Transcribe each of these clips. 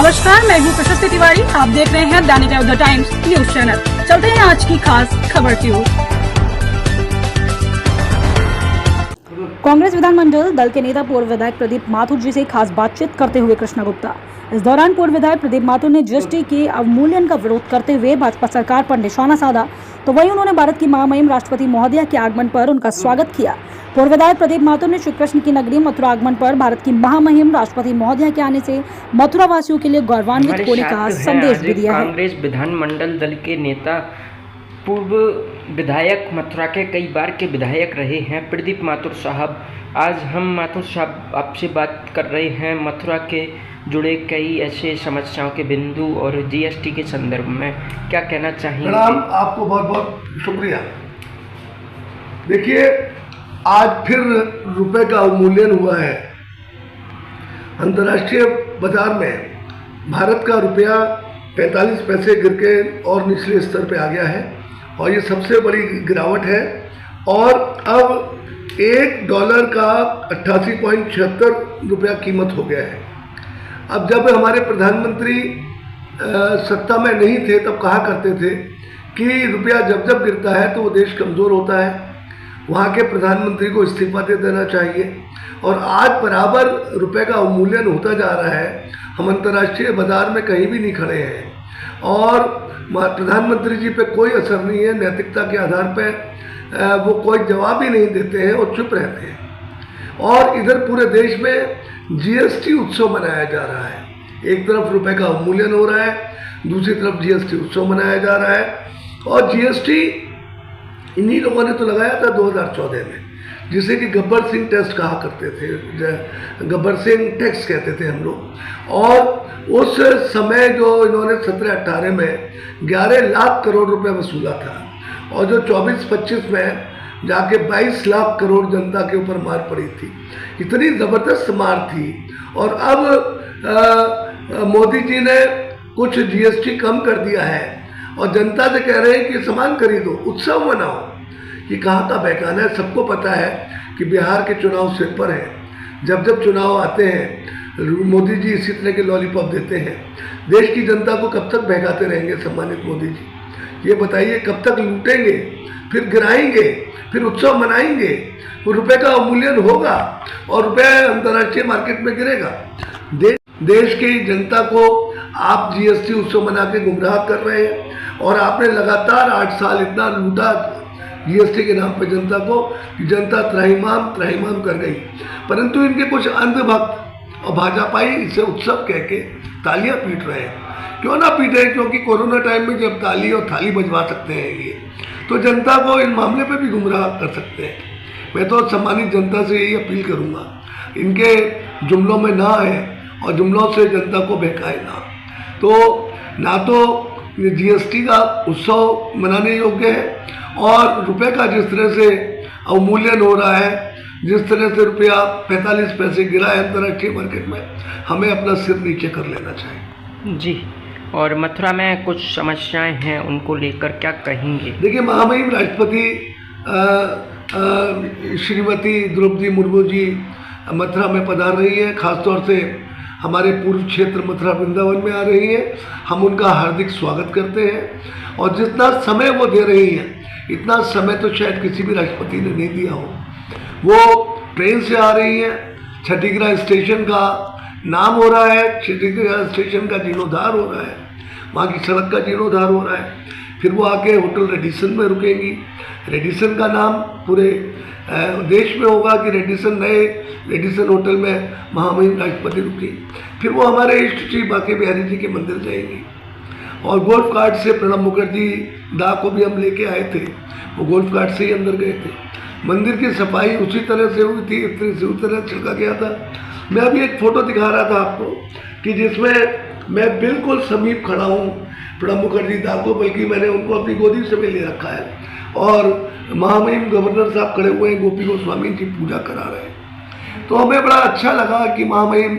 नमस्कार, मैं हूँ प्रशस्ति तिवारी। आप देख रहे हैं दैनिक द टाइम्स न्यूज चैनल। चलते हैं आज की खास खबर की ओर। कांग्रेस विधानमंडल दल के नेता पूर्व विधायक प्रदीप माथुर जी से खास बातचीत करते हुए कृष्णा गुप्ता। इस दौरान पूर्व विधायक प्रदीप माथुर ने जीएसटी के अवमूल्यन का विरोध करते हुए भाजपा सरकार पर निशाना साधा, तो वहीं उन्होंने भारत की महामहिम राष्ट्रपति महोदया के आगमन पर उनका स्वागत किया। पूर्व विधायक प्रदीप माथुर ने श्री कृष्ण की नगरी मथुरा आगमन पर भारत की महामहिम राष्ट्रपति महोदया के आने से मथुरा वासियों के लिए गौरवान्वित होने का संदेश भी दिया है। कांग्रेस विधानमंडल दल के नेता पूर्व विधायक मथुरा के कई बार के विधायक रहे हैं प्रदीप माथुर साहब। आज हम माथुर साहब आपसे बात कर रहे हैं मथुरा के जुड़े कई ऐसे समस्याओं के बिंदु और जीएसटी के संदर्भ में क्या कहना चाहेंगे? मैडम, आपको बहुत बहुत शुक्रिया। देखिए, आज फिर रुपए का अवमूल्यन हुआ है। अंतर्राष्ट्रीय बाजार में भारत का रुपया 45 पैसे गिर के और निचले स्तर पे आ गया है और ये सबसे बड़ी गिरावट है। और अब $1 का 88.76 रुपया कीमत हो गया है। अब जब हमारे प्रधानमंत्री सत्ता में नहीं थे तब कहा करते थे कि रुपया जब जब गिरता है तो वो देश कमज़ोर होता है, वहाँ के प्रधानमंत्री को इस्तीफा दे देना चाहिए। और आज बराबर रुपए का अवमूल्यन होता जा रहा है। हम अंतर्राष्ट्रीय बाजार में कहीं भी नहीं खड़े हैं और प्रधानमंत्री जी पे कोई असर नहीं है। नैतिकता के आधार पर वो कोई जवाब ही नहीं देते हैं और चुप रहते हैं। और इधर पूरे देश में जीएसटी उत्सव मनाया जा रहा है। एक तरफ रुपए का अवमूल्यन हो रहा है, दूसरी तरफ जीएसटी उत्सव मनाया जा रहा है। और जीएसटी इन्हीं लोगों ने तो लगाया था 2014 में, जिसे कि गब्बर सिंह टेस्ट कहा करते थे, गब्बर सिंह टैक्स कहते थे हम लोग। और उस समय जो इन्होंने 17-18 में 11 लाख करोड़ रुपए वसूला था और जो 24-25 में जाके 22 लाख करोड़ जनता के ऊपर मार पड़ी थी। इतनी ज़बरदस्त मार थी। और अब मोदी जी ने कुछ जीएसटी कम कर दिया है और जनता से कह रहे हैं कि सामान खरीदो, उत्सव मनाओ। ये कहाँ का बहकाना है? सबको पता है कि बिहार के चुनाव सिर पर है। जब जब चुनाव आते हैं मोदी जी इसी तरह के लॉलीपॉप देते हैं। देश की जनता को कब तक बहकाते रहेंगे सम्मानित मोदी जी? ये बताइए, कब तक लूटेंगे, फिर गिराएंगे, फिर उत्सव मनाएंगे? वो रुपए का अवमूल्यन होगा और रुपए अंतर्राष्ट्रीय मार्केट में गिरेगा। देश की जनता को आप जीएसटी उत्सव मना के गुमराह कर रहे हैं और आपने लगातार 8 साल इतना लूटा जीएसटी के नाम पे जनता को कि जनता त्राहिमाम कर गई। परंतु इनके कुछ अंधभक्त और भाजपाई इसे उत्सव कह के तालियां पीट रहे हैं। क्यों ना पीटे? क्योंकि कोरोना टाइम में जब ताली और थाली बजवा सकते हैं ये, तो जनता को इन मामले पे भी गुमराह कर सकते हैं। मैं तो सम्मानित जनता से यही अपील करूँगा, इनके जुमलों में ना आए और जुमलों से जनता को बहकाए ना तो जीएसटी का उत्सव मनाने योग्य है और रुपए का जिस तरह से अवमूल्यन हो रहा है, जिस तरह से रुपया 45 पैसे गिरा है अंतर्राष्ट्रीय मार्केट में, हमें अपना सिर नीचे कर लेना चाहिए। जी, और मथुरा में कुछ समस्याएं हैं, उनको लेकर क्या कहेंगे? देखिए, महामहिम राष्ट्रपति श्रीमती द्रौपदी मुर्मू जी मथुरा में पधार रही है। खासतौर से हमारे पूर्व क्षेत्र मथुरा वृंदावन में आ रही है। हम उनका हार्दिक स्वागत करते हैं और जितना समय वो दे रही हैं इतना समय तो शायद किसी भी राष्ट्रपति ने नहीं दिया हो। वो ट्रेन से आ रही हैं, छठीगढ़ स्टेशन का नाम हो रहा है, छठीगढ़ स्टेशन का जीर्णोद्धार हो रहा है, वहाँ की सड़क का जीर्णोद्धार हो रहा है। फिर वो आके होटल रेडिसन में रुकेंगी। रेडिसन का नाम पूरे देश में होगा कि नए रेडिसन होटल में महामहिम राष्ट्रपति रुकी। फिर वो हमारे इष्ट श्री बांके बिहारी जी के मंदिर जाएंगी और गोल्फ कार्ट से प्रणब मुखर्जी दा को भी हम लेके आए थे, वो गोल्फ कार्ट से ही अंदर गए थे। मंदिर की सफाई उसी तरह से हुई थी, उसी तरह छिड़का गया था। मैं अभी एक फ़ोटो दिखा रहा था आपको कि जिसमें मैं बिल्कुल समीप खड़ा हूँ प्रणब मुखर्जी दा को, बल्कि मैंने उनको अपनी गोदी से भी ले रखा है और महामहिम गवर्नर साहब खड़े हुए हैं, गोपी गोस्वामी जी पूजा करा रहे हैं। तो हमें बड़ा अच्छा लगा कि महामहिम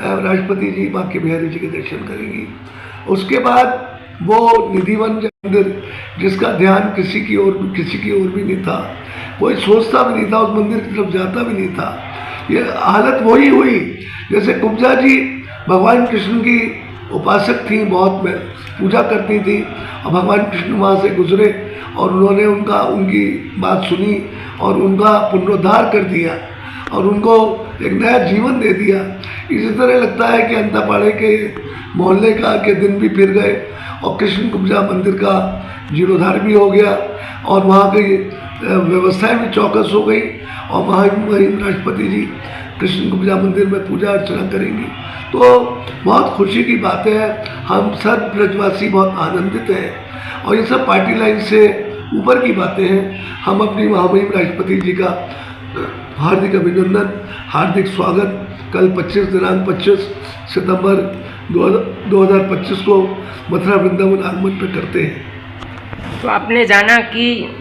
राष्ट्रपति जी बांके बिहारी जी के दर्शन करेंगी। उसके बाद वो निधिवन मंदिर, जिसका ध्यान किसी की ओर भी नहीं था, कोई सोचता भी नहीं था, उस मंदिर की तरफ जाता भी नहीं था। ये हालत वही हुई जैसे कुब्जा जी भगवान कृष्ण की उपासक थी, बहुत पूजा करती थी और भगवान कृष्ण वहाँ से गुजरे और उन्होंने उनकी बात सुनी और उनका पुनरुद्धार कर दिया और उनको एक नया जीवन दे दिया। इसी तरह लगता है कि अंतापाड़े के मोहल्ले के दिन भी फिर गए और कृष्ण कुब्जा मंदिर का जीर्णोद्धार भी हो गया और वहाँ की व्यवस्थाएं भी चौकस हो गई और महामहिम राष्ट्रपति जी कृष्ण कुब्जा मंदिर में पूजा अर्चना करेंगी। तो बहुत खुशी की बात है, हम सब ब्रजवासी बहुत आनंदित हैं और ये सब पार्टी लाइन से ऊपर की बातें हैं। हम अपनी महामहिम राष्ट्रपति जी का हार्दिक अभिनंदन, हार्दिक स्वागत कल 25 सितंबर 2025 को मथुरा वृंदावन आगमन पर करते हैं। तो आपने जाना कि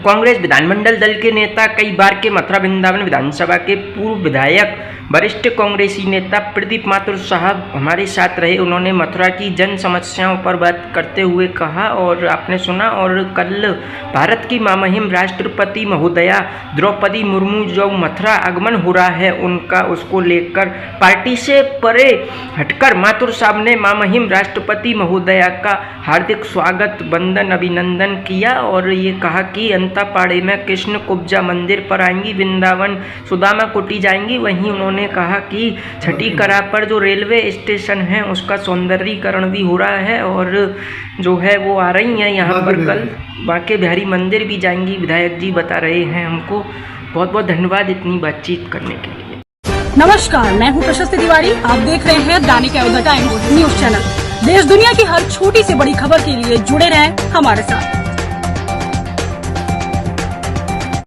कांग्रेस विधानमंडल दल के नेता, कई बार के मथुरा वृंदावन विधानसभा के पूर्व विधायक, वरिष्ठ कांग्रेसी नेता प्रदीप माथुर साहब हमारे साथ रहे। उन्होंने मथुरा की जन समस्याओं पर बात करते हुए कहा और आपने सुना। और कल भारत की महामहिम राष्ट्रपति महोदया द्रौपदी मुर्मू जो मथुरा आगमन हो रहा है उनका, उसको लेकर पार्टी से परे हटकर माथुर साहब ने महामहिम राष्ट्रपति महोदया का हार्दिक स्वागत, वंदन, अभिनंदन किया और ये कहा कि अंतापाड़े में कृष्ण कुब्जा मंदिर पर आएंगी, वृंदावन सुदामा कुटी जाएंगी। वहीं उन्होंने कहा कि छठी करा पर जो रेलवे स्टेशन है उसका सौंदर्यीकरण भी हो रहा है और जो है वो आ रही हैं यहाँ पर, कल बांके बिहारी मंदिर भी जाएंगी। विधायक जी बता रहे हैं हमको। बहुत बहुत धन्यवाद इतनी बातचीत करने के लिए। नमस्कार, मैं हूं प्रशस्ति तिवारी। आप देख रहे हैं दैनिक अयोध्या टाइम्स न्यूज चैनल। देश दुनिया की हर छोटी से बड़ी खबर के लिए जुड़े रहें हमारे साथ।